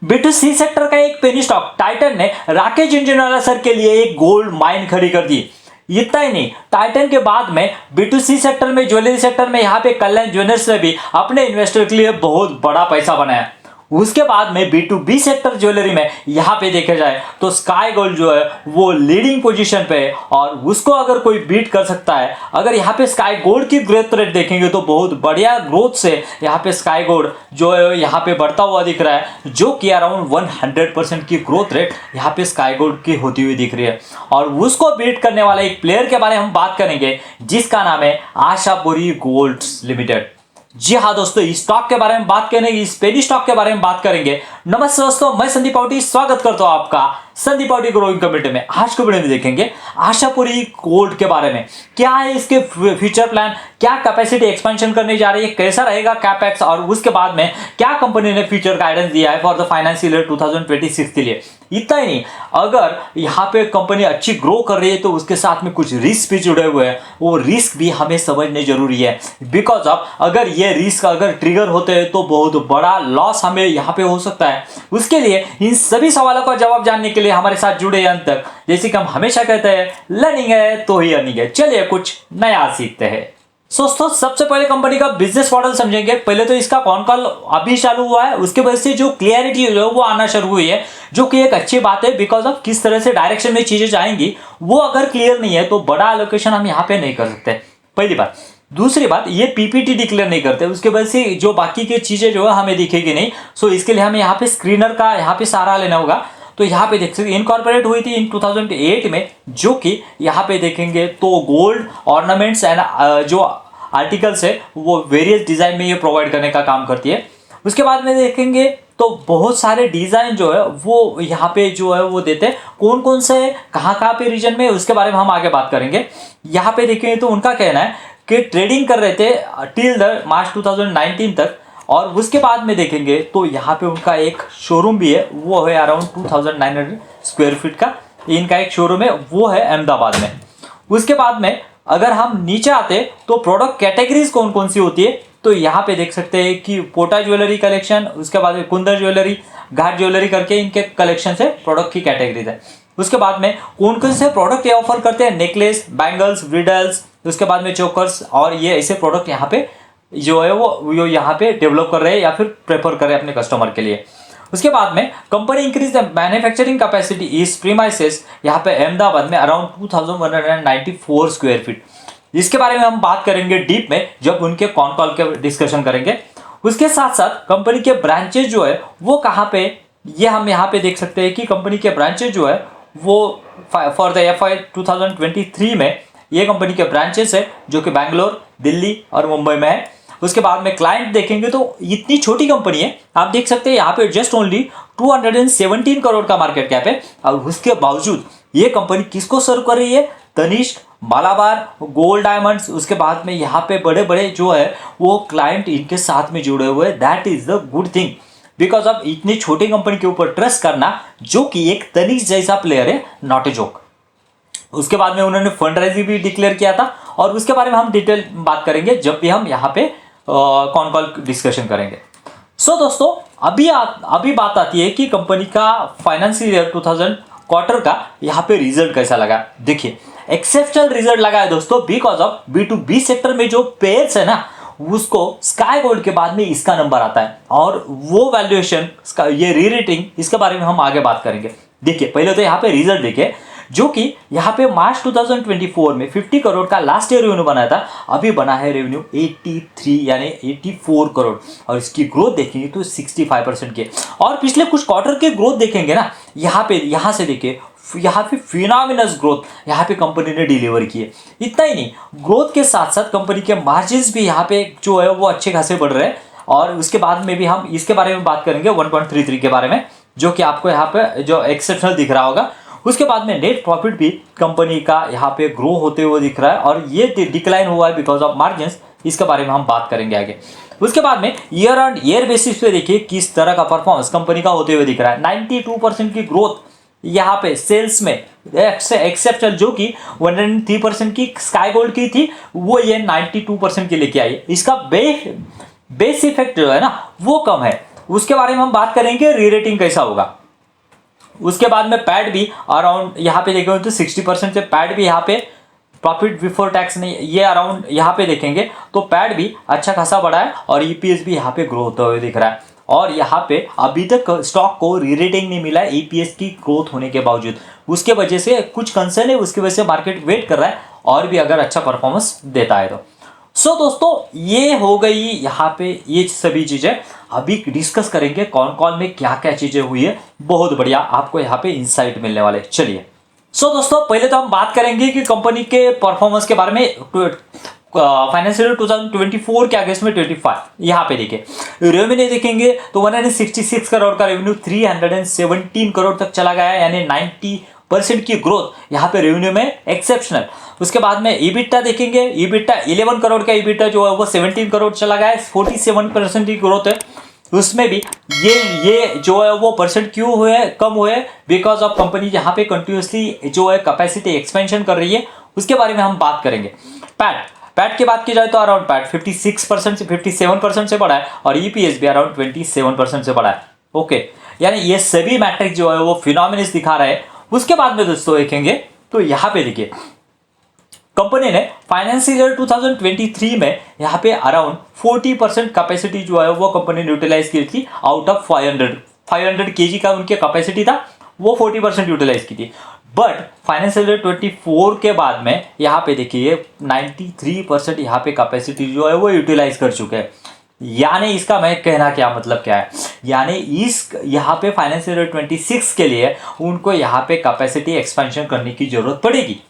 B2C sector का एक penny stock Titan ने राकेश झुनझुनवाला सर के लिए एक गोल्ड माइन खड़ी कर दी। इतना ही नहीं, टाइटन के बाद में B2C सेक्टर में, ज्वेलरी सेक्टर में यहाँ पे कल्याण ज्वेलर्स ने भी अपने इन्वेस्टर के लिए बहुत बड़ा पैसा बनाया। उसके बाद में B2B सेक्टर ज्वेलरी में यहाँ पे देखा जाए तो स्काई गोल्ड जो है वो लीडिंग पोजीशन पे है और उसको अगर कोई बीट कर सकता है। अगर यहाँ पे स्काई गोल्ड की ग्रोथ रेट देखेंगे तो बहुत बढ़िया ग्रोथ से यहाँ पे स्काई गोल्ड जो है यहाँ पे बढ़ता हुआ दिख रहा है, जो कि अराउंड 100% की ग्रोथ रेट यहाँ पे स्काई गोल्ड की होती हुई दिख रही है। और उसको बीट करने वाले एक प्लेयर के बारे में हम बात करेंगे जिसका नाम है आशापुरी गोल्ड्स लिमिटेड। जी हाँ दोस्तों, इस स्टॉक के बारे में बात करेंगे, इस पेनी स्टॉक के बारे में बात करेंगे। नमस्ते दोस्तों, मैं संदीप पाउटी स्वागत करता हूं आपका संदीप पाउटी ग्रोइंग कम्युनिटी में। आज के वीडियो में देखेंगे आशापुरी गोल्ड के बारे में, क्या है इसके फ्यूचर प्लान, क्या कैपेसिटी एक्सपेंशन करने जा रही है, कैसा रहेगा कैपेक्स, और उसके बाद में क्या कंपनी ने फ्यूचर गाइडेंस दिया है फॉर द फाइनेंशियल ईयर 2026 के लिए। इतना ही नहीं, अगर यहाँ पे कंपनी अच्छी ग्रो कर रही है तो उसके साथ में कुछ रिस्क भी जुड़े हुए हैं, वो रिस्क भी हमें समझने जरूरी है। बिकॉज ऑफ अगर ये रिस्क अगर ट्रिगर होते हैं तो बहुत बड़ा लॉस हमें यहाँ पे हो सकता है। उसके लिए इन सभी सवालों का जवाब जानने के लिए हमारे साथ जुड़े अंत तक। जैसे कि हम हमेशा कहते हैं, लर्निंग है तो ही अर्निंग है। चलिए कुछ नया सीखते हैं। दोस्तों, सबसे पहले कंपनी का बिजनेस मॉडल समझेंगे। पहले तो इसका कौन कॉल अभी चालू हुआ है, उसके वजह से जो क्लियरिटी जो है वो आना शुरू हुई है, जो कि एक अच्छी बात है। बिकॉज ऑफ किस तरह से डायरेक्शन में चीजें जाएंगी वो अगर क्लियर नहीं है तो बड़ा एलोकेशन हम यहाँ पे नहीं कर सकते, पहली बात। दूसरी बात, ये पीपीटी डिक्लेयर नहीं करते, उसके वजह से जो बाकी की चीजें जो है हमें दिखेगी नहीं। सो इसके लिए हमें यहाँ पे स्क्रीनर का यहाँ पे सहारा लेना होगा। तो यहाँ पे देख सकते इनकॉर्पोरेट हुई थी इन 2008 में, जो कि यहाँ पे देखेंगे तो गोल्ड ऑर्नामेंट्स एंड जो आर्टिकल्स है वो वेरियस डिजाइन में ये प्रोवाइड करने का काम करती है। उसके बाद में देखेंगे तो बहुत सारे डिजाइन जो है वो यहाँ पे जो है वो देते हैं, कौन कौन से कहाँ पे रीजन में, उसके बारे में हम आगे बात करेंगे। यहाँ पे देखेंगे तो उनका कहना है कि ट्रेडिंग कर रहे थे टिल द मार्च 2019 तक। और उसके बाद में देखेंगे तो यहाँ पे उनका एक शोरूम भी है, वो है अराउंड 2900 स्क्वायर फीट का इनका एक शोरूम है, वो है अहमदाबाद में। उसके बाद में अगर हम नीचे आते तो प्रोडक्ट कैटेगरीज कौन कौन सी होती है, तो यहाँ पे देख सकते हैं कि पोटा ज्वेलरी कलेक्शन, उसके बाद में कुंदर ज्वेलरी, घाट ज्वेलरी करके इनके कलेक्शन से प्रोडक्ट की कैटेगरीज है। उसके बाद में कौन कौन से प्रोडक्ट ये ऑफर करते हैं, नेकलेस, बैंगल्स, ब्रिडल्स, उसके बाद में चोकर्स, और ये ऐसे प्रोडक्ट यहाँ पे जो है वो यहाँ पे डेवलप कर रहे हैं या फिर प्रेफर कर रहे हैं अपने कस्टमर के लिए। उसके बाद में company increase the manufacturing capacity इस प्रीमाइसेस यहाँ पे अहमदाबाद में अराउंड 2194 स्क्वायर फीट। इसके बारे में हम बात करेंगे डीप में जब उनके कॉन कॉल के डिस्कशन करेंगे। उसके साथ साथ कंपनी के ब्रांचेज जो है वो कहाँ पे, ये हम यहाँ पे देख सकते हैं कि कंपनी के ब्रांचेज जो है वो फॉर द FY 2023 में ये कंपनी के ब्रांचेस है जो कि बैंगलोर, दिल्ली और मुंबई में है। उसके बाद में क्लाइंट देखेंगे तो इतनी छोटी कंपनी है, आप देख सकते हैं यहाँ पे जस्ट ओनली 217 करोड़ का मार्केट कैप है। और उसके बावजूद ये कंपनी किसको सर्व कर रही है, तनिष्क, मालाबार, गोल्ड डायमंड्स, उसके बाद में यहाँ पे बड़े बड़े जो है वो क्लाइंट इनके साथ में जुड़े हुए। That is the good thing, because of इतनी छोटी कंपनी के ऊपर ट्रस्ट करना, जो कि एक तनिष्क जैसा प्लेयर है, नॉट ए जोक। उसके बाद में उन्होंने फंड राइजिंग भी डिक्लेयर किया था, और उसके बारे में हम डिटेल बात करेंगे जब भी हम यहाँ पे कॉन कॉल डिस्कशन करेंगे। सो दोस्तों, अभी बात आती है कि कंपनी का फाइनेंशियल ईयर 2000 क्वार्टर का यहाँ पे रिजल्ट कैसा लगा। देखिए, एक्सेप्शनल रिजल्ट लगा है दोस्तों, बिकॉज ऑफ B2B सेक्टर में जो पेयर्स है ना, उसको स्काई गोल्ड के बाद में इसका नंबर आता है, और वो वैल्यूएशन ये री रेटिंग, इसके बारे में हम आगे बात करेंगे। देखिए, पहले तो यहाँ पे रिजल्ट देखिए, जो कि यहाँ पे मार्च 2024 में 50 करोड़ का लास्ट ईयर रेवेन्यू बनाया था, अभी बना है रेवेन्यू 83 यानी 84 करोड़, और इसकी ग्रोथ देखेंगे तो 65% की। और पिछले कुछ क्वार्टर के ग्रोथ देखेंगे ना, यहाँ से देखिए, यहाँ पे फिनोमिनस ग्रोथ यहाँ पे कंपनी ने डिलीवर की है। इतना ही नहीं, ग्रोथ के साथ साथ कंपनी के मार्जिन्स भी यहाँ पे जो है वो अच्छे खासे बढ़ रहे हैं। और उसके बाद में भी हम इसके बारे में बात करेंगे 1.33 के बारे में, जो कि आपको यहाँ पे जो एक्सेप्शनल दिख रहा होगा। उसके बाद में नेट प्रॉफिट भी कंपनी का यहाँ पे ग्रो होते हुए दिख रहा है, और ये डिक्लाइन हुआ है बिकॉज ऑफ मार्जिन्स, इसके बारे में हम बात करेंगे आगे। उसके बाद में ईयर ऑन ईयर बेसिस पे देखिए किस तरह का परफॉर्मेंस कंपनी का होते हुए दिख रहा है। 92% की ग्रोथ यहाँ पे सेल्स में, एक्सेप्शनल जो कि 103% की स्काई गोल्ड की थी, वो ये 92% की लेके आई है। इसका बेस इफेक्ट जो है ना वो कम है। उसके बारे में हम बात करेंगे, री रेटिंग कैसा होगा। उसके बाद में पैड भी अराउंड यहाँ पे देखेंगे तो 60% से पैड भी यहाँ पे प्रॉफिट बिफोर टैक्स नहीं, ये अराउंड यहाँ पे देखेंगे तो पैड भी अच्छा खासा बढ़ा है और ईपीएस भी यहाँ पे ग्रो होते हुए दिख रहा है। और यहाँ पे अभी तक स्टॉक को री रेटिंग नहीं मिला है ईपीएस की ग्रोथ होने के बावजूद, उसके वजह से कुछ कंसर्न है, उसकी वजह से मार्केट वेट कर रहा है और भी अगर अच्छा परफॉर्मेंस देता है तो। सो दोस्तों ये हो गई यहाँ पे ये सभी चीजें। अभी डिस्कस करेंगे कौन कौन में क्या क्या चीजें हुई है, बहुत बढ़िया आपको यहाँ पे इंसाइट मिलने वाले। चलिए सो दोस्तों पहले तो हम बात करेंगे कि कंपनी के परफॉर्मेंस के बारे में फाइनेंशियल 2024 के अगेंस्ट में 25। यहाँ पे देखिए रेवेन्यू देखेंगे तो 166 करोड़ का रेवेन्यू 317 करोड़ तक चला गया, यानी 90% की ग्रोथ यहाँ पे रेवेन्यू में एक्सेप्शनल। उसके बाद में ईबिटा देखेंगे, ईबिटा 11 करोड़ का ईबिटा जो है वो 17 करोड़ चला गया है, 47% की ग्रोथ है। उसमें भी ये जो है वो परसेंट क्यों हुए कम हुए, बिकॉज ऑफ कंपनी यहाँ पे कंटिन्यूसली जो है कैपेसिटी एक्सपेंशन कर रही है, उसके बारे में हम बात करेंगे। पैट की बात की जाए तो अराउंड पैट 56% से 57% से बढ़ा है और ईपीएस भी अराउंड 27% से बढ़ा है। ओके, यानी ये सभी मैट्रिक जो है वो फिनोमिनस दिखा रहा है। उसके बाद में दोस्तों देखेंगे तो यहाँ पे देखिए कंपनी ने फाइनेंशियल ईयर 2023 में यहाँ पे अराउंड 40% कैपेसिटी जो है वो कंपनी ने यूटिलाइज की थी। आउट ऑफ 500 केजी का उनके कैपेसिटी था, वो 40% यूटिलाइज की थी। बट फाइनेंशियल ईयर 24 के बाद में यहाँ पे देखिए 93% यहाँ पे कैपेसिटी जो है वो यूटिलाइज कर चुके हैं। यानी इसका मैं कहना क्या मतलब क्या है, यानी इस यहाँ पे फाइनेंशियल ईयर 26 के लिए उनको यहाँ पे कैपेसिटी एक्सपेंशन करने की जरूरत पड़ेगी,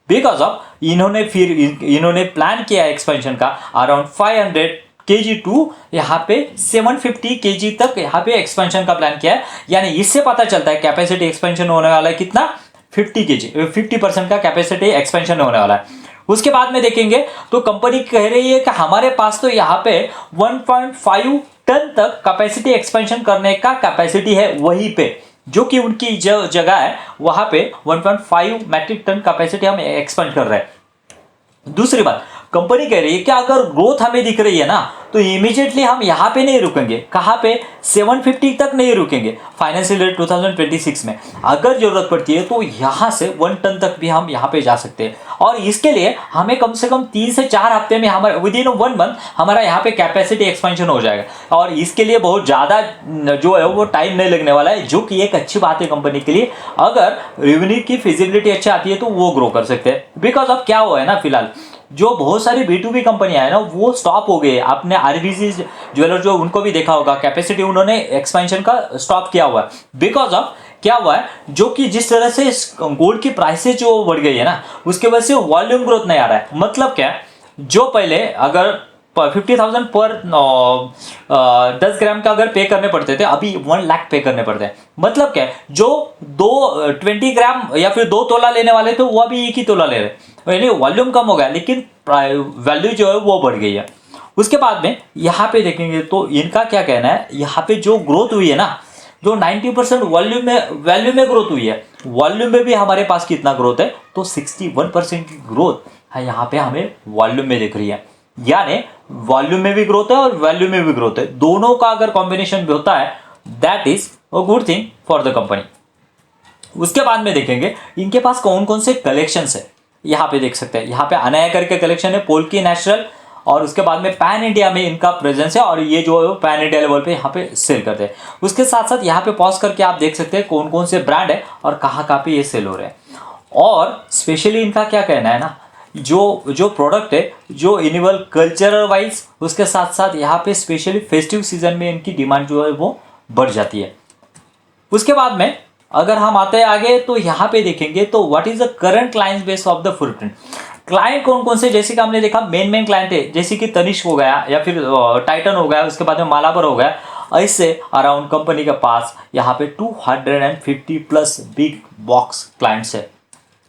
बिकॉज ऑफ इन्होंने प्लान किया एक्सपेंशन का अराउंड 500 केजी टू यहाँ पे 750 केजी तक यहाँ पे एक्सपेंशन का प्लान किया है। यानी इससे पता चलता है कैपेसिटी एक्सपेंशन होने वाला है कितना, 50% का कैपेसिटी एक्सपेंशन होने वाला है। उसके बाद में देखेंगे तो कंपनी कह रही है कि हमारे पास तो यहाँ पे 1.5 टन तक कैपेसिटी एक्सपेंशन करने का कैपेसिटी है, वहीं पे जो कि उनकी जगह है वहां पे 1.5 मैट्रिक टन कैपेसिटी हम एक्सपेंड कर रहे हैं। दूसरी बात कंपनी कह रही है कि अगर ग्रोथ हमें दिख रही है ना तो इमीडिएटली हम यहाँ पे नहीं रुकेंगे, कहाँ पे 750 तक नहीं रुकेंगे। फाइनेंशियल ईयर 2026 में अगर जरूरत पड़ती है तो यहाँ से 1 टन तक भी हम यहाँ पे जा सकते हैं और इसके लिए हमें कम से कम 3 से 4 हफ्ते में हमारे विद इन 1 मंथ हमारा यहाँ पे कैपेसिटी एक्सपेंशन हो जाएगा और इसके लिए बहुत ज़्यादा जो है वो टाइम नहीं लगने वाला है, जो कि एक अच्छी बात है कंपनी के लिए। अगर रेवेन्यू की फिजिबिलिटी अच्छी आती है तो वो ग्रो कर सकते हैं। बिकॉज ऑफ क्या हुआ है ना, फिलहाल जो बहुत सारी B2B कंपनियां है ना वो स्टॉप हो गई। आपने आरबीसी ज्वेलर जो उनको भी देखा होगा, कैपेसिटी उन्होंने एक्सपेंशन का स्टॉप किया हुआ है। बिकॉज ऑफ क्या हुआ है, जो कि जिस तरह से गोल्ड की प्राइसेस जो बढ़ गई है ना उसके वजह से वॉल्यूम ग्रोथ नहीं आ रहा है। मतलब क्या, जो पहले अगर 50,000 पर 10 ग्राम का अगर पे करने पड़ते थे, अभी 1 लाख पे करने पड़ते हैं। मतलब क्या, जो 20 ग्राम या फिर 2 तोला लेने वाले थे वो अभी 1 ही तोला ले रहे, यानी वॉल्यूम कम हो गया लेकिन वैल्यू जो है वो बढ़ गई है। उसके बाद में यहाँ पे देखेंगे तो इनका क्या कहना है, यहाँ पे जो ग्रोथ हुई है ना, जो 90% वैल्यू में ग्रोथ हुई है, वॉल्यूम में भी हमारे पास कितना ग्रोथ है तो 61% की ग्रोथ है यहाँ पे हमें वॉल्यूम में दिख रही है। यानी वॉल्यूम में भी ग्रोथ है और वैल्यू में भी ग्रोथ है, दोनों का अगर कॉम्बिनेशन भी होता है that is a good thing for the company. उसके बाद में देखेंगे इनके पास कौन कौन से कलेक्शंस है, यहाँ पे देख सकते हैं। यहाँ पे अनाया करके कलेक्शन है, पोल्की नेचुरल, और उसके बाद में पैन इंडिया में इनका प्रेजेंस है और ये जो है पैन इंडिया लेवल पे यहाँ पे सेल करते हैं। उसके साथ साथ यहाँ पे पॉज करके आप देख सकते हैं कौन कौन से ब्रांड है और कहाँ पे ये सेल हो रहे हैं। और स्पेशली इनका क्या कहना है ना, जो प्रोडक्ट है जो इनिवल कल्चरल वाइज, उसके साथ साथ यहाँ पे स्पेशली फेस्टिव सीजन में इनकी डिमांड जो है वो बढ़ जाती है। उसके बाद में अगर हम आते हैं आगे तो यहाँ पे देखेंगे तो what is the current client base of the footprint. Client कौन कौन से, जैसे कि हमने देखा मेन क्लाइंट है, जैसे कि तनिष्क हो गया या फिर टाइटन हो गया, उसके बाद में मालाबर हो गया। ऐसे अराउंड कंपनी के पास यहाँ पे 250 प्लस बिग बॉक्स क्लाइंट्स है।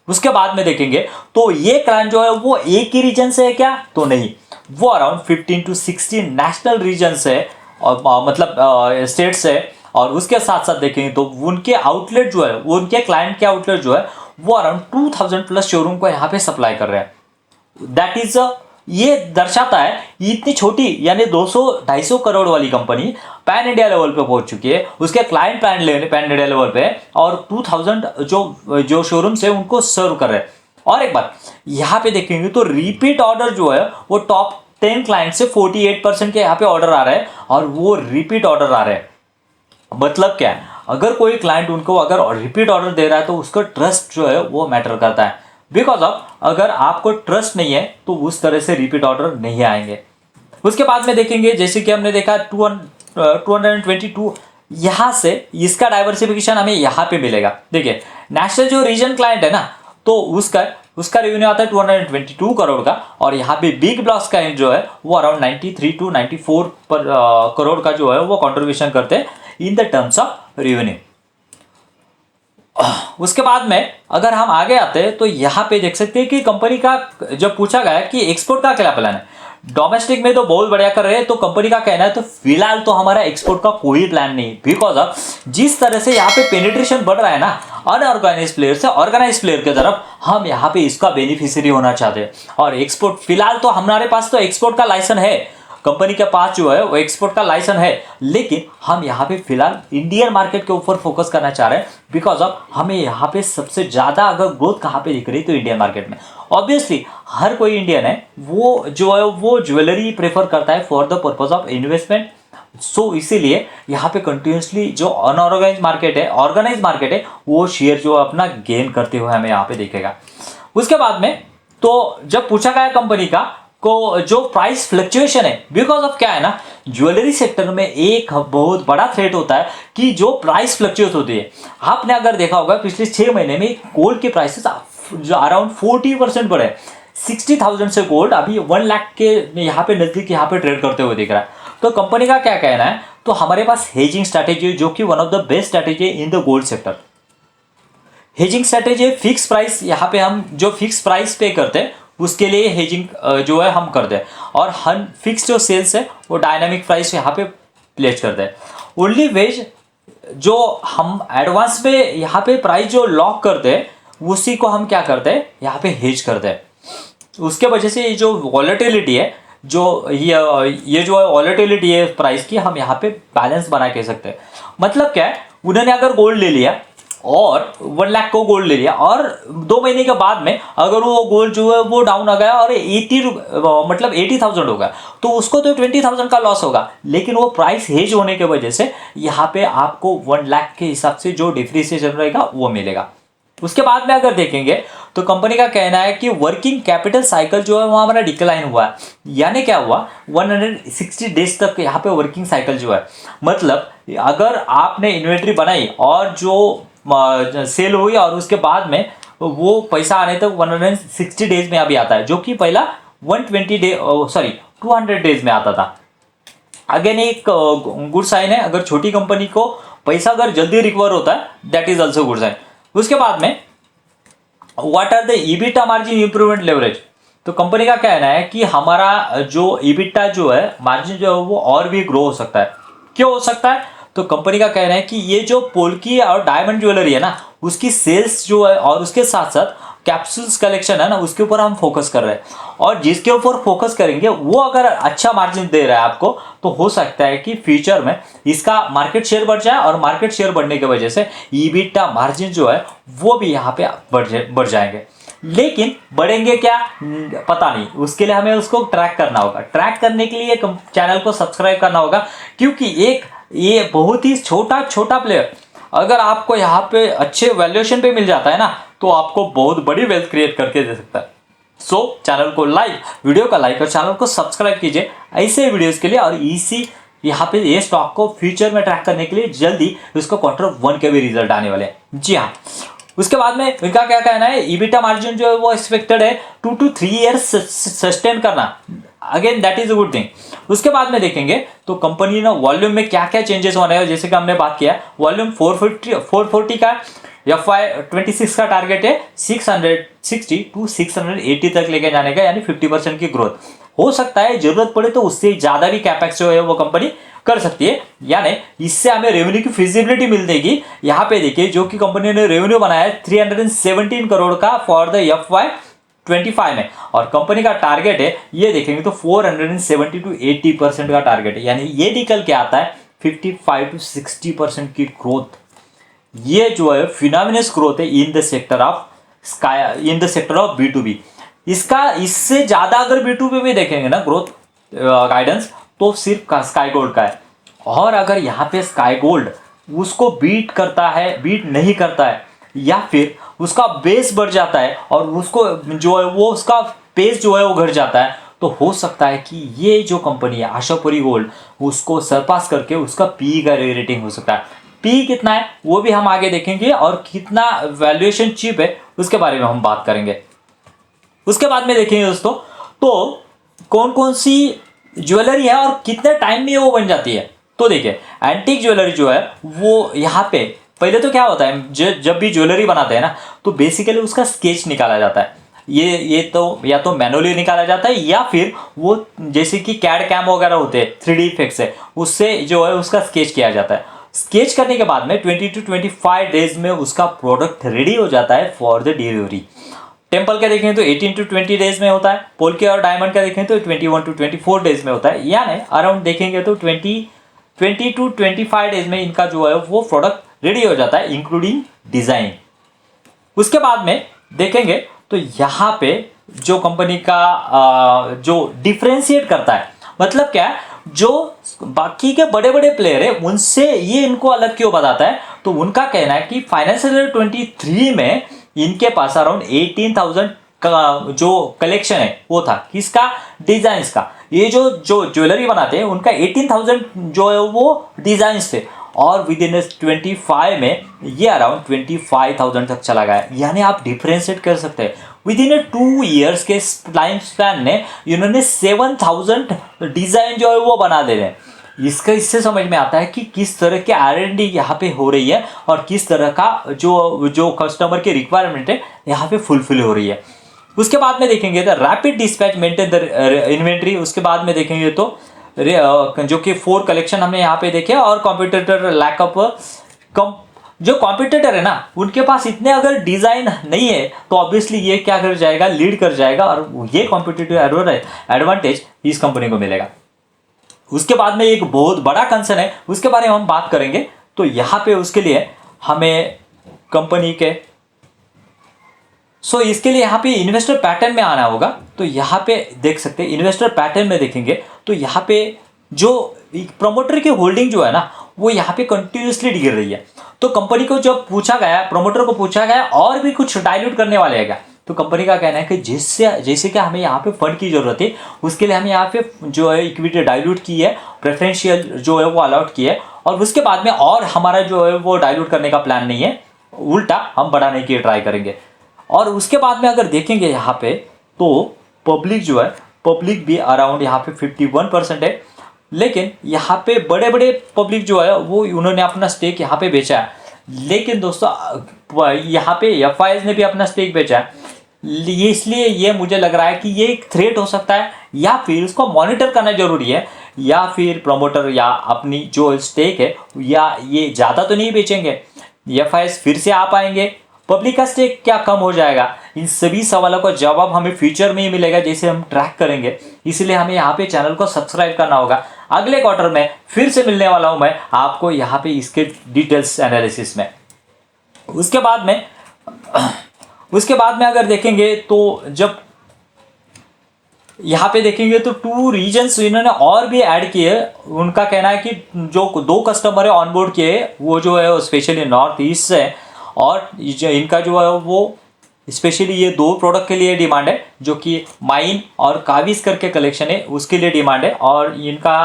उसके बाद में देखेंगे तो ये क्लाइंट जो है वो एक ही रीजन से है क्या, तो नहीं, वो अराउंड 15 to 16 नेशनल रीजन से और मतलब स्टेट से। और उसके साथ साथ देखेंगे तो उनके आउटलेट जो है, वो उनके क्लाइंट के आउटलेट जो है वो अराउंड 2000 प्लस शोरूम को यहाँ पे सप्लाई कर रहे हैं। दैट इज ये दर्शाता है इतनी छोटी यानी 200-250 करोड़ वाली कंपनी पैन इंडिया लेवल पे पहुंच चुकी है, उसके क्लाइंट पैन इंडिया लेवल पे और 2000 जो शोरूम से उनको सर्व कर रहे हैं। और एक बात यहाँ पे देखेंगे तो रिपीट ऑर्डर जो है वो टॉप 10 क्लाइंट से 48% के यहाँ पे ऑर्डर आ रहे हैं और वो रिपीट ऑर्डर आ रहे हैं। मतलब क्या है, अगर कोई क्लाइंट उनको अगर रिपीट ऑर्डर दे रहा है तो उसका ट्रस्ट जो है वो मैटर करता है। बिकॉज ऑफ अगर आपको ट्रस्ट नहीं है तो उस तरह से रिपीट ऑर्डर नहीं आएंगे। उसके बाद में देखेंगे जैसे कि हमने देखा 222 यहाँ से इसका डाइवर्सिफिकेशन हमें यहाँ पे मिलेगा। देखिए नेशनल जो रीजन क्लाइंट है ना तो उसका रेवेन्यू आता है 222 करोड़ का और यहाँ पे बिग ब्लॉक्स का जो है वो अराउंड 93 to 94 करोड़ का जो है वो कंट्रीब्यूशन करते हैं in the terms of revenue. उसके बाद में अगर हम आगे आते हैं तो यहाँ पे देख सकते हैं कि कंपनी का जब पूछा गया कि एक्सपोर्ट का क्या प्लान है, डोमेस्टिक में तो बहुत बढ़िया कर रहे हैं, तो कंपनी का कहना है तो फिलहाल तो हमारा एक्सपोर्ट का कोई प्लान नहीं, बिकॉज ऑफ जिस तरह से यहाँ पे पेनिट्रेशन बढ़ रहा है ना अनऑर्गेनाइज प्लेयर से ऑर्गेनाइज प्लेयर की तरफ, हम यहाँ पे इसका बेनिफिशियरी होना चाहते हैं। और एक्सपोर्ट फिलहाल तो हमारे पास तो एक्सपोर्ट का लाइसेंस है, कंपनी के पास जो है वो एक्सपोर्ट का लाइसेंस है, लेकिन हम यहाँ पे फिलहाल इंडियन मार्केट के ऊपर फोकस करना चाह रहे हैं। बिकॉज ऑफ हमें यहाँ पे सबसे ज़्यादा अगर ग्रोथ कहाँ पे दिख रही है तो इंडियन मार्केट में। ऑब्वियसली हर कोई इंडियन है वो जो है वो ज्वेलरी प्रेफर करता है for the purpose of investment. So इसीलिए यहाँ पे कंटिन्यूसली जो अनऑर्गेनाइज मार्केट है ऑर्गेनाइज मार्केट है वो शेयर जो अपना गेन करते हुए हमें यहाँ पे दिखेगा। उसके बाद में तो जब पूछा गया कंपनी का को जो प्राइस फ्लक्चुएशन है, बिकॉज ऑफ क्या है ना ज्वेलरी सेक्टर में एक बहुत बड़ा थ्रेट होता है कि जो प्राइस फ्लक्चुएट होती है। आपने अगर देखा होगा पिछले 6 महीने में गोल्ड के प्राइसेस जो अराउंड 40% बढ़े, 60,000 से गोल्ड अभी 1 लाख के यहाँ पे नजदीक यहाँ पे ट्रेड करते हुए दिख रहा है। तो कंपनी का क्या कहना है, तो हमारे पास हेजिंग स्ट्रैटेजी जो कि one of the best strategy in the gold sector. Hedging strategy fix price, यहाँ पे हम जो फिक्स प्राइस पे करते हैं उसके लिए हेजिंग जो है हम करते हैं, और हम फिक्स जो सेल्स है वो डायनामिक प्राइस यहाँ पे प्लेस करते हैं। ओनली वेज जो हम एडवांस पे यहाँ पे प्राइस जो लॉक करते हैं उसी को हम क्या करते हैं यहाँ पे हेज करते हैं। उसके वजह से ये जो वॉलेटिलिटी है जो ये जो वॉलेटिलिटी है प्राइस की, हम यहाँ पे बैलेंस बना के सकते हैं। मतलब क्या है, उन्होंने अगर गोल्ड ले लिया और 1 लाख को गोल्ड ले लिया और 2 महीने के बाद में अगर वो गोल्ड जो है वो डाउन आ गया और 80,000 हो गया तो उसको तो 20,000 का लॉस होगा, लेकिन वो प्राइस हेज होने की वजह से यहाँ पे आपको 1 लाख के हिसाब से जो डिप्रिसिएशन रहेगा वो मिलेगा। उसके बाद में अगर देखेंगे तो कंपनी का कहना है कि वर्किंग कैपिटल साइकिल जो है वो हमारा डिक्लाइन हुआ है। यानी क्या हुआ, 160 डेज तक यहाँ पे वर्किंग साइकिल जो है, मतलब अगर आपने इन्वेंट्री बनाई और जो सेल हुई और उसके बाद में वो पैसा आने तक 160 डेज में अभी आता है, जो कि पहला 200 डेज में आता था। अगेन एक गुड साइन है, अगर छोटी कंपनी को पैसा अगर जल्दी रिकवर होता है that is also good sign. उसके बाद में what are the EBITDA margin improvement leverage, तो कंपनी का कहना है कि हमारा जो ईबिटा जो है मार्जिन जो है वो और भी ग्रो हो सकता है। क्यों हो सकता है, तो कंपनी का कहना है कि ये जो पोल्की और डायमंड ज्वेलरी है ना उसकी सेल्स जो है और उसके साथ साथ कैप्सूल्स कलेक्शन है ना उसके ऊपर हम फोकस कर रहे हैं, और जिसके ऊपर फोकस करेंगे वो अगर अच्छा मार्जिन दे रहा है आपको तो हो सकता है कि फ्यूचर में इसका मार्केट शेयर बढ़ जाए, और मार्केट शेयर बढ़ने की वजह से ईबिटा मार्जिन जो है वो भी यहाँ पे बढ़ जाएंगे। लेकिन बढ़ेंगे क्या पता नहीं, उसके लिए हमें उसको ट्रैक करना होगा। ट्रैक करने के लिए चैनल को सब्सक्राइब करना होगा, क्योंकि ये बहुत ही छोटा प्लेयर अगर आपको यहाँ पे अच्छे वैल्यूएशन पे मिल जाता है ना तो आपको बहुत बड़ी वेल्थ क्रिएट करके दे सकता है। सो चैनल को वीडियो का लाइक और चैनल को सब्सक्राइब कीजिए ऐसे वीडियोस के लिए, और इसी यहाँ पे ये स्टॉक को फ्यूचर में ट्रैक करने के लिए जल्दी इसको Q1 के भी रिजल्ट आने वाले हैं। जी हाँ, उसके बाद में इनका क्या कहना है, ईबिटा मार्जिन जो है वो एक्सपेक्टेड है 2 to 3 ईयर्स सस्टेन करना। Again that is a good thing. उसके बाद में देखेंगे तो कंपनी ना वॉल्यूम में क्या क्या चेंजेस होने हैं, जैसे कि हमने बात किया वॉल्यूम 440 का FY26 का टारगेट है 660 to 680 तक लेके जाने का, यानी 50% की ग्रोथ हो सकता है। जरूरत पड़े तो उससे ज्यादा भी कैपेक्स जो है वो कंपनी कर सकती है, यानी इससे हमें रेवेन्यू की फिजिबिलिटी मिल देगी। यहाँ पे देखिए जो कि कंपनी ने रेवेन्यू बनाया है 317 करोड़ का फॉर द 2025 में, और कंपनी का टारगेट है ये देखेंगे तो 470 to 80% का टारगेट है, यानी ये निकल के आता है 55 to 60% की ग्रोथ। ये जो है फिनोमिनस ग्रोथ है in the sector of B2B। इसका इससे ज्यादा अगर B2B में देखेंगे ना ग्रोथ गाइडेंस, तो सिर्फ स्काई गोल्ड का है। और अगर यहाँ पे स्काई गोल्ड उसको बीट नहीं करता है, या फिर उसका बेस बढ़ जाता है और उसको जो है वो उसका पेस जो है वो घट जाता है, तो हो सकता है कि ये जो कंपनी है आशापुरी गोल्ड उसको सरपास करके उसका पी का रेटिंग हो सकता है। पी कितना है वो भी हम आगे देखेंगे, और कितना वैल्यूएशन चीप है उसके बारे में हम बात करेंगे। उसके बाद में देखेंगे दोस्तों, तो कौन कौन सी ज्वेलरी है और कितने टाइम में वो बन जाती है। तो देखिए, एंटीक ज्वेलरी जो है वो यहाँ पे पहले तो क्या होता है, जब भी ज्वेलरी बनाते हैं ना, तो बेसिकली उसका स्केच निकाला जाता है। ये तो या तो मैनुअली निकाला जाता है, या फिर वो जैसे कि कैड कैम वगैरह होते हैं 3D इफेक्ट्स है, उससे जो है उसका स्केच किया जाता है। स्केच करने के बाद में 20 to 25 डेज में उसका प्रोडक्ट रेडी हो जाता है फॉर द डिलीवरी। टेम्पल का देखें तो 18 to 20 डेज में होता है। पोल्के और डायमंड का देखें तो 21 to 24 डेज में होता है, यानी अराउंड देखेंगे तो 20 to 25 डेज में इनका जो है वो प्रोडक्ट रेडी हो जाता है, इंक्लूडिंग डिजाइन। उसके बाद में देखेंगे तो यहाँ पे जो कंपनी का जो डिफ्रेंशिएट करता है, मतलब क्या है, जो बाकी के बड़े बड़े प्लेयर है उनसे ये इनको अलग क्यों बताता है, तो उनका कहना है कि फाइनेंशियल ईयर 23 में इनके पास अराउंड 18,000 का जो कलेक्शन है वो था, किसका, डिजाइन्स का। ये जो ज्वेलरी बनाते हैं उनका 18,000 जो है वो डिजाइन्स थे, और विद इन 25 में ये अराउंड 25,000 तक चला गया। यानी आप डिफ्रेंशिएट कर सकते हैं, विद इन 2 ईयर्स के टाइम स्पैन में इन्होंने 7,000 डिजाइन जो है वो बना दे रहे हैं। इससे समझ में आता है कि किस तरह के R&D यहाँ पे हो रही है, और किस तरह का जो कस्टमर के रिक्वायरमेंट है यहाँ पे फुलफिल हो रही है। उसके बाद में देखेंगे तो rapid dispatch maintain the inventory. उसके बाद में देखेंगे तो जो कि 4 कलेक्शन हमने यहाँ पे देखे, और कॉम्पिटिटर लैकअप। जो कॉम्पिटिटर है ना उनके पास इतने अगर डिजाइन नहीं है, तो ऑब्वियसली ये क्या कर जाएगा, लीड कर जाएगा, और ये कॉम्पिटिटिव एडवांटेज इस कंपनी को मिलेगा। उसके बाद में एक बहुत बड़ा कंसर्न है, उसके बारे में हम बात करेंगे। तो यहाँ पे उसके लिए हमें कंपनी के इसके लिए यहाँ पे इन्वेस्टर पैटर्न में आना होगा। तो यहाँ पे देख सकते हैं, इन्वेस्टर पैटर्न में देखेंगे तो यहाँ पे जो प्रमोटर की होल्डिंग जो है ना वो यहाँ पे कंटिन्यूसली गिर रही है। तो कंपनी को जब पूछा गया, प्रमोटर को पूछा गया और भी कुछ डाइल्यूट करने वाले हैं क्या, तो कंपनी का कहना है कि जैसे कि हमें यहाँ पे फंड की जरूरत है, उसके लिए हमें यहाँ पे जो है इक्विटी डाइल्यूट की है, प्रेफरेंशियल जो है वो अलॉट की है, और उसके बाद में और हमारा जो है वो डाइल्यूट करने का प्लान नहीं है, उल्टा हम बढ़ाने की ट्राई करेंगे। और उसके बाद में अगर देखेंगे यहाँ पे तो पब्लिक जो है, पब्लिक भी अराउंड यहाँ पे 51% है, लेकिन यहाँ पे बड़े बड़े पब्लिक जो है वो उन्होंने अपना स्टेक यहाँ पे बेचा है। लेकिन दोस्तों यहाँ पे FIS ने भी अपना स्टेक बेचा है, इसलिए ये मुझे लग रहा है कि ये एक थ्रेट हो सकता है, या फिर उसको मॉनिटर करना जरूरी है, या फिर प्रमोटर या अपनी जो स्टेक है या ये ज़्यादा तो नहीं बेचेंगे, FIS फिर से आ पाएंगे, पब्लिक का स्टेक क्या कम हो जाएगा। इन सभी सवालों का जवाब हमें फ्यूचर में ही मिलेगा, जैसे हम ट्रैक करेंगे। इसलिए हमें यहाँ पे चैनल को सब्सक्राइब करना होगा। अगले क्वार्टर में फिर से मिलने वाला हूँ मैं आपको यहाँ पे इसके डिटेल्स एनालिसिस में। उसके बाद में अगर देखेंगे तो जब यहाँ पे देखेंगे तो 2 रीजन्स इन्होंने और भी ऐड किए। उनका कहना है कि जो 2 कस्टमर है ऑनबोर्ड किए, वो जो है स्पेशली नॉर्थ ईस्ट से, और इनका जो है वो स्पेशली ये 2 प्रोडक्ट के लिए डिमांड है, जो कि माइन और काविस करके कलेक्शन है उसके लिए डिमांड है, और इनका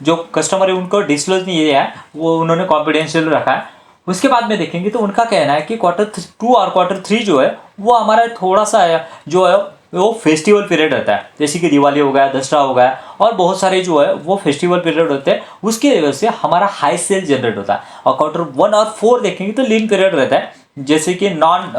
जो कस्टमर है उनको डिस्क्लोज नहीं है, वो उन्होंने कॉन्फिडेंशियल रखा है। उसके बाद में देखेंगे तो उनका कहना है कि Q2 और Q3 जो है वो हमारा थोड़ा सा जो है वो फेस्टिवल पीरियड रहता है, जैसे कि दिवाली हो गया, दशहरा हो गया, और बहुत सारे जो है वो फेस्टिवल पीरियड होते हैं, उसकी वजह से हमारा हाई सेल जनरेट होता है। और Q1 और 4 देखेंगे तो लीन पीरियड रहता है, जैसे कि नॉन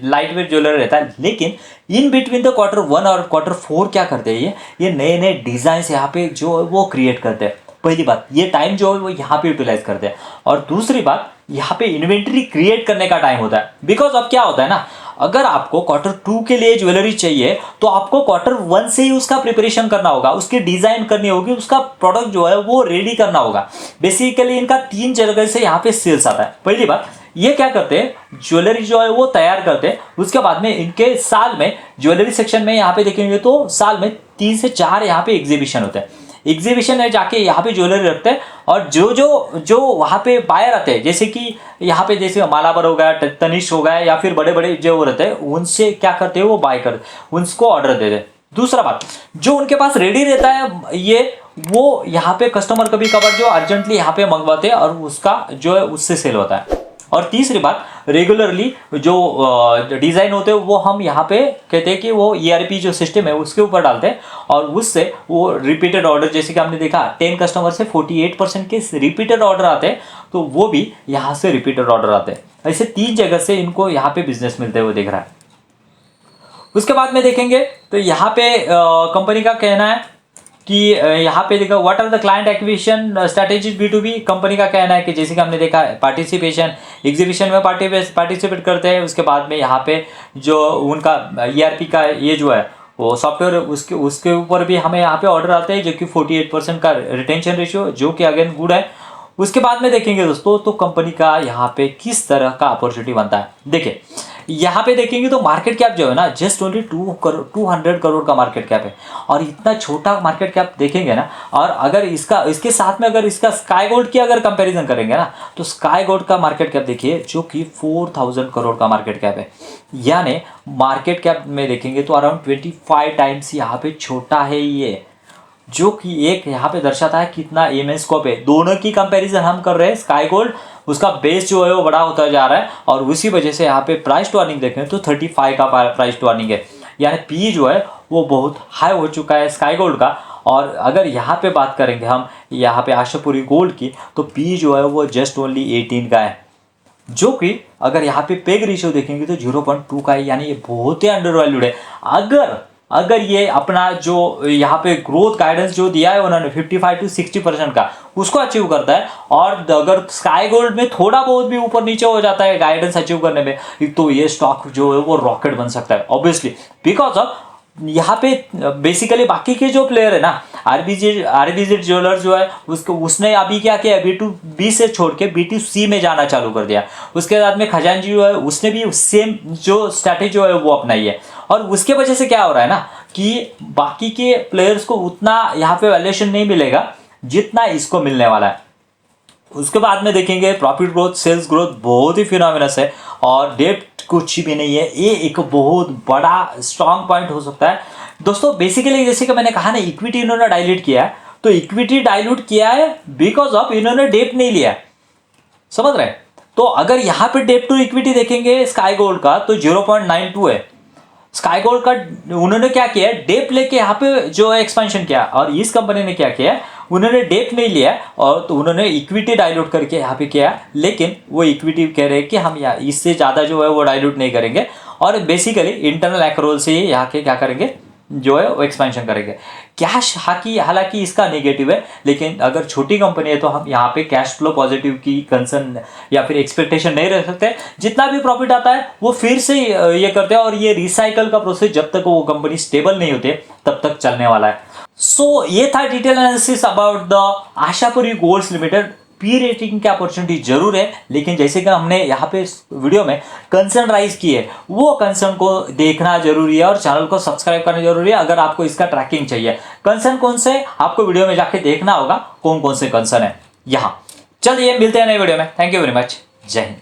लाइट वेट ज्वेलरी रहता है। लेकिन इन बिटवीन द Q1 और Q4 क्या करते हैं, ये नए नए डिजाइन यहाँ पे जो है वो क्रिएट करते हैं। पहली बात, ये टाइम जो है वो यहाँ पे यूटिलाइज करते हैं, और दूसरी बात यहाँ पे इन्वेंट्री क्रिएट करने का टाइम होता है। बिकॉज अब क्या होता है ना, अगर आपको क्वार्टर 2 के लिए ज्वेलरी चाहिए तो आपको क्वार्टर 1 से ही उसका प्रिपरेशन करना होगा, उसकी डिजाइन करनी होगी, उसका प्रोडक्ट जो है वो रेडी करना होगा। बेसिकली इनका 3 जगह से यहाँ पे सेल्स आता है। पहली बात, ये क्या करते हैं, ज्वेलरी जो है वो तैयार करते हैं। उसके बाद में इनके साल में ज्वेलरी सेक्शन में यहाँ पे देखेंगे तो साल में 3 से 4 यहाँ पे एग्जीबिशन होते हैं। एग्जीबिशन है, जाके यहाँ पे ज्वेलरी रखते हैं और जो वहाँ पे बायर आते हैं, जैसे कि यहाँ पे जैसे मालाबार हो गया, तनिष्क हो गया, या फिर बड़े बड़े जो रहते हैं, उनसे क्या करते हैं, वो बाय करते, उनको ऑर्डर देते हैं। दूसरा बात, जो उनके पास रेडी रहता है ये, वो यहाँ पे कस्टमर कभी कभार जो अर्जेंटली यहाँ पे मंगवाते हैं और उसका जो है उससे सेल होता है। और तीसरी बात, रेगुलरली जो डिज़ाइन होते हैं वो हम यहाँ पे कहते हैं कि वो ERP जो सिस्टम है उसके ऊपर डालते हैं और उससे वो रिपीटेड ऑर्डर, जैसे कि हमने देखा 10 कस्टमर से 48% के रिपीटेड ऑर्डर आते हैं, तो वो भी यहाँ से रिपीटेड ऑर्डर आते हैं। ऐसे 3 जगह से इनको यहाँ पे बिजनेस मिलते हुए दिख रहा है। उसके बाद में देखेंगे तो यहाँ पे कंपनी का कहना है कि यहाँ पे देखो what are the client acquisition strategies B2B। Company का कहना है कि जैसे कि हमने देखा पार्टिसिपेशन, एग्जीबिशन में पार्टिसिपेट करते हैं। उसके बाद में यहाँ पे जो उनका ERP का ये जो है वो सॉफ्टवेयर, उसके ऊपर भी हमें यहाँ पे ऑर्डर आते हैं, जो कि 48% का रिटेंशन रेशियो, जो कि अगेन गुड है। उसके बाद में देखेंगे दोस्तों तो कंपनी का यहाँ पे किस तरह का अपॉर्चुनिटी बनता है। देखिए यहाँ पे देखेंगे तो मार्केट कैप जो है ना, जस्ट ओनली 200 करोड़ का मार्केट कैप है। और इतना छोटा मार्केट कैप देखेंगे ना, और अगर इसके साथ में अगर इसका स्काई गोल्ड की अगर कंपैरिजन करेंगे ना, तो स्काई गोल्ड का मार्केट कैप देखिए जो कि 4000 करोड़ का मार्केट कैप है। यानी मार्केट कैप में देखेंगे तो अराउंड 25 टाइम्स यहाँ पे छोटा है ये, जो कि एक यहाँ पे दर्शाता है कितना इमेंस स्कोप है। दोनों की कंपैरिजन हम कर रहे हैं, स्काई गोल्ड उसका बेस जो है वो बड़ा होता जा रहा है और उसी वजह से यहाँ पे प्राइस टू अर्निंग देखें तो 35 का प्राइस टू अर्निंग है, यानी पी जो है वो बहुत हाई हो चुका है स्काई गोल्ड का। और अगर यहाँ पे बात करेंगे हम यहाँ पे आशापुरी गोल्ड की, तो पी जो है वो जस्ट ओनली 18 का है, जो कि अगर यहाँ पे पेग रेशियो देखेंगे तो 0.2 का है, यानी ये बहुत ही अंडर वैल्यूड है। अगर ये अपना जो यहाँ पे ग्रोथ गाइडेंस जो दिया है उन्होंने 55 to 60% का, उसको अचीव करता है, और अगर स्काई गोल्ड में थोड़ा बहुत भी ऊपर नीचे हो जाता है गाइडेंस अचीव करने में, तो ये स्टॉक जो है वो रॉकेट बन सकता है ऑब्वियसली, बिकॉज ऑफ यहाँ पे बेसिकली बाकी के जो प्लेयर है ना, आरबीजी ज्वेलर्स जो है उसने अभी क्या किया, B2B से छोड़ के B2C में जाना चालू कर दिया। उसके बाद में खजांची जो है उसने भी सेम जो स्ट्रैटेजी जो है वो अपनाई है, और उसके वजह से क्या हो रहा है ना कि बाकी के प्लेयर्स को उतना यहाँ पे वैल्यूएशन नहीं मिलेगा जितना इसको मिलने वाला है। उसके बाद में देखेंगे प्रॉफिट ग्रोथ, सेल्स ग्रोथ बहुत ही फिनोमिनस है, और डेट कुछ भी नहीं है। ये एक बहुत बड़ा स्ट्रॉन्ग पॉइंट हो सकता है दोस्तों। बेसिकली जैसे कि मैंने कहा ना, इक्विटी इन्होंने डाइल्यूट किया है, तो इक्विटी डाइल्यूट किया है बिकॉज ऑफ इन्होंने डेट नहीं लिया, समझ रहे हैं। तो अगर यहाँ पे डेट टू इक्विटी देखेंगे स्काई गोल्ड का तो 0.92 है। स्काई गोल्ड का उन्होंने क्या किया, डेप लेके यहाँ पे जो है एक्सपेंशन किया, और इस कंपनी ने क्या किया, उन्होंने डेप नहीं लिया और तो उन्होंने इक्विटी डाइल्यूट करके यहाँ पे किया, लेकिन वो इक्विटी कह रहे हैं कि हम यहाँ इससे ज़्यादा जो है वो डाइल्यूट नहीं करेंगे, और बेसिकली इंटरनल एक्रोल से ही यहाँ के क्या करेंगे जो है वो एक्सपेंशन करेंगे। कैश हालांकि इसका नेगेटिव है, लेकिन अगर छोटी कंपनी है तो हम यहाँ पे कैश फ्लो पॉजिटिव की कंसर्न या फिर एक्सपेक्टेशन नहीं रख सकते। जितना भी प्रॉफिट आता है वो फिर से ये करते हैं, और ये रिसाइकल का प्रोसेस जब तक वो कंपनी स्टेबल नहीं होती तब तक चलने वाला है। सो ये था detail analysis about the Ashapuri Golds Limited. P rating की अपॉर्चुनिटी जरूर है, लेकिन जैसे कि हमने यहाँ पे वीडियो में कंसर्न राइज की है, वो कंसर्न को देखना जरूरी है और चैनल को सब्सक्राइब करना जरूरी है। अगर आपको इसका ट्रैकिंग चाहिए, कंसर्न कौन से आपको वीडियो में जाके देखना होगा, कौन कौन से कंसर्न है यहाँ। चलिए मिलते हैं नए वीडियो में। Thank you very much. जय हिंद।